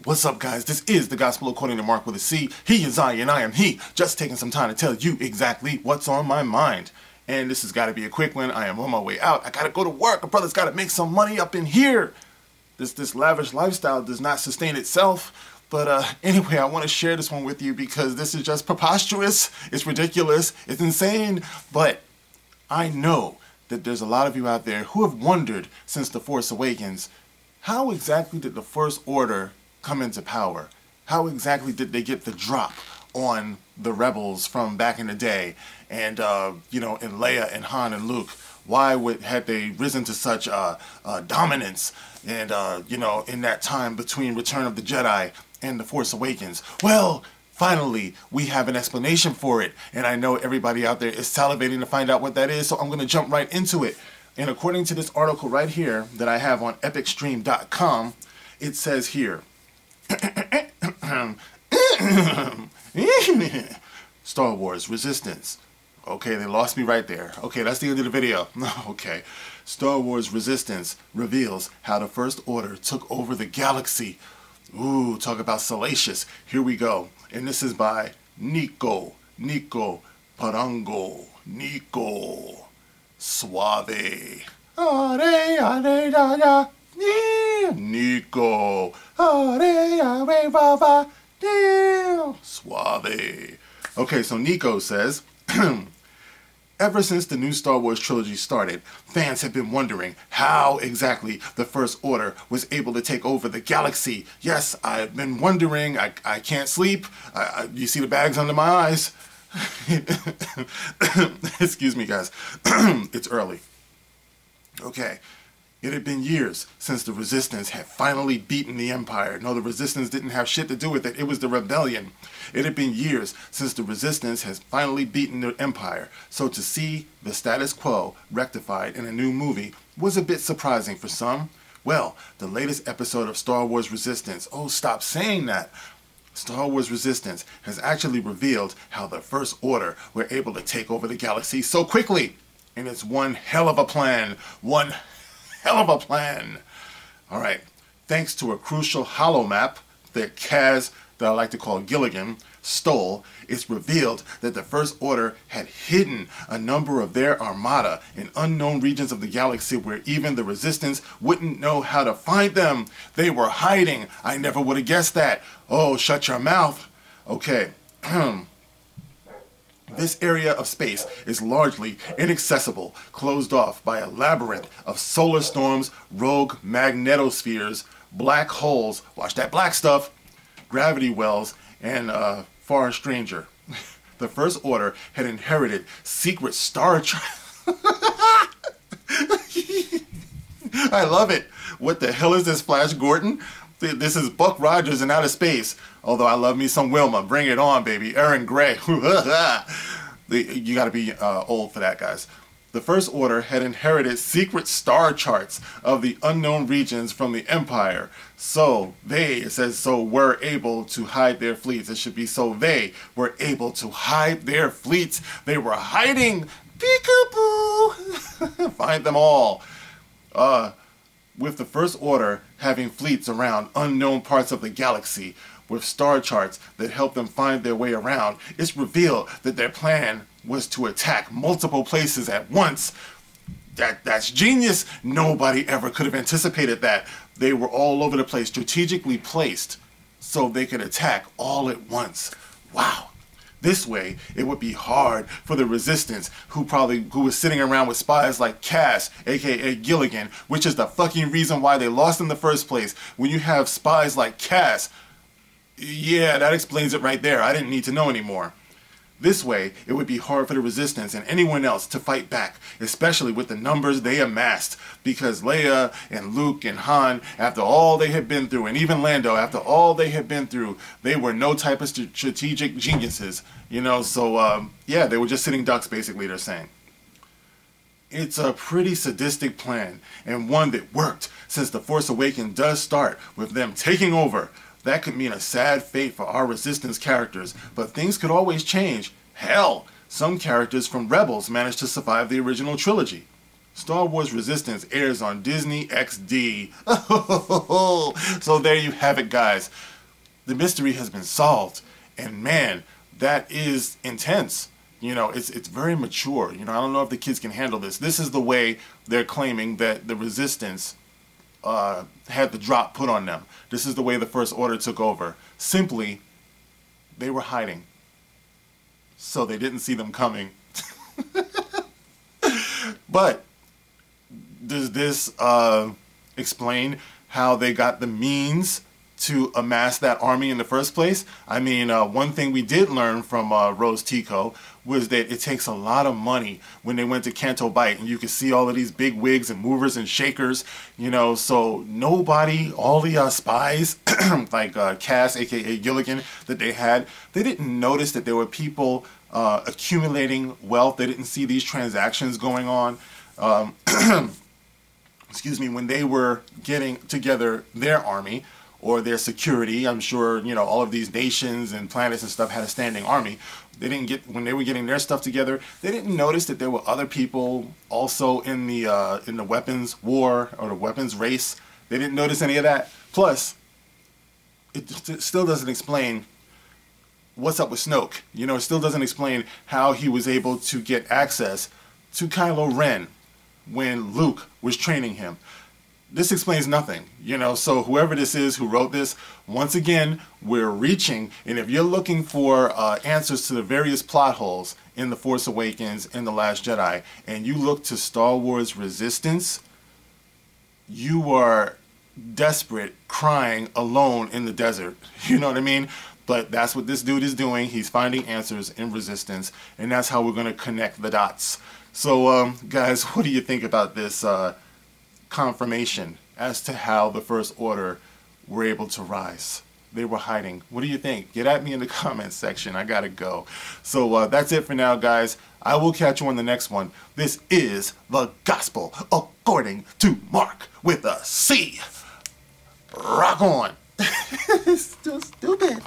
What's up, guys? This is the Gospel According to Mark with a C. He is I and I am he. Just taking some time to tell you exactly what's on my mind. And this has got to be a quick one. I am on my way out. I got to go to work. My brother's got to make some money up in here. This lavish lifestyle does not sustain itself. But anyway, I want to share this one with you because this is just preposterous. It's ridiculous. It's insane. But I know that there's a lot of you out there who have wondered since The Force Awakens, how exactly did the First Order come into power? How exactly did they get the drop on the rebels from back in the day? And, in Leia and Han and Luke, why had they risen to such dominance and, in that time between Return of the Jedi and The Force Awakens? Well, finally, we have an explanation for it. And I know everybody out there is salivating to find out what that is, so I'm going to jump right into it. And according to this article right here that I have on epicstream.com, it says here, Star Wars Resistance. Okay, they lost me right there. Okay, that's the end of the video. Okay. Star Wars Resistance reveals how the First Order took over the galaxy. Ooh, talk about salacious. Here we go. And this is by Nico Parango. Nico Suave. Nico. Suave. Okay, so Nico says, ever since the new Star Wars trilogy started, fans have been wondering how exactly the First Order was able to take over the galaxy. Yes, I've been wondering. I can't sleep. You see the bags under my eyes? Excuse me, guys. It's early. Okay. It had been years since the Resistance had finally beaten the Empire. No, the Resistance didn't have shit to do with it. It was the rebellion. It had been years since the Resistance has finally beaten the Empire. So to see the status quo rectified in a new movie was a bit surprising for some. Well, the latest episode of Star Wars Resistance, oh, stop saying that. Star Wars Resistance has actually revealed how the First Order were able to take over the galaxy so quickly. And it's one hell of a plan. One hell of a plan. All right. Thanks to a crucial holomap that Kaz, that I like to call Gilligan, stole, it's revealed that the First Order had hidden a number of their armada in unknown regions of the galaxy where even the Resistance wouldn't know how to find them. They were hiding. I never would have guessed that. Oh, shut your mouth. Okay. This area of space is largely inaccessible, closed off by a labyrinth of solar storms, rogue magnetospheres, black holes, watch that black stuff, gravity wells, and far stranger. The First Order had inherited secret star I love it. What the hell is this, Flash Gordon? This is Buck Rogers in outer space. Although I love me some Wilma. Bring it on, baby. Aaron Gray. You got to be old for that, guys. The First Order had inherited secret star charts of the unknown regions from the Empire. So it says, were able to hide their fleets. It should be so they were able to hide their fleets. They were hiding. Peekaboo. Find them all. With the First Order having fleets around unknown parts of the galaxy, with star charts that help them find their way around, it's revealed that their plan was to attack multiple places at once. That's genius. Nobody ever could have anticipated that. They were all over the place, strategically placed, so they could attack all at once. Wow. This way, it would be hard for the Resistance, who was sitting around with spies like Cass, aka Gilligan, which is the fucking reason why they lost in the first place. When you have spies like Cass, yeah, that explains it right there. I didn't need to know anymore. This way, it would be hard for the Resistance and anyone else to fight back, especially with the numbers they amassed, because Leia and Luke and Han, after all they had been through, and even Lando, after all they had been through, they were no type of strategic geniuses, so yeah, they were just sitting ducks, basically, they're saying. It's a pretty sadistic plan, and one that worked, since The Force Awakens does start with them taking over. That could mean a sad fate for our Resistance characters, but things could always change. Hell, some characters from Rebels managed to survive the original trilogy. Star Wars Resistance airs on Disney XD. So there you have it, guys. the mystery has been solved. And man, that is intense. You know, it's very mature. You know, I don't know if the kids can handle this. This is the way they're claiming that the resistance had the drop put on them. This is the way the First Order took over. Simply, they were hiding. So they didn't see them coming. But does this explain how they got the means to amass that army in the first place? I mean, one thing we did learn from Rose Tico was that it takes a lot of money when they went to Canto Bight, and you could see all of these big wigs and movers and shakers, you know, so nobody, all the spies, like Cass, aka Gilligan, that they had, they didn't notice that there were people accumulating wealth. They didn't see these transactions going on. Excuse me, when they were getting together their army or their security. I'm sure, you know, all of these nations and planets and stuff had a standing army. They didn't get, when they were getting their stuff together, they didn't notice that there were other people also in the weapons war or the weapons race. They didn't notice any of that. Plus, it still doesn't explain what's up with Snoke. You know, it still doesn't explain how he was able to get access to Kylo Ren when Luke was training him. This explains nothing, you know, so whoever this is who wrote this, once again, we're reaching, and if you're looking for answers to the various plot holes in The Force Awakens and The Last Jedi, and you look to Star Wars Resistance, you are desperate, crying alone in the desert, you know what I mean? But that's what this dude is doing. He's finding answers in Resistance, and that's how we're going to connect the dots. So, guys, what do you think about this confirmation as to how the First Order were able to rise? They were hiding. What do you think? Get at me in the comments section. I gotta go. So that's it for now, guys. I will catch you on the next one. This is the Gospel According to Mark with a C. Rock on. Still stupid.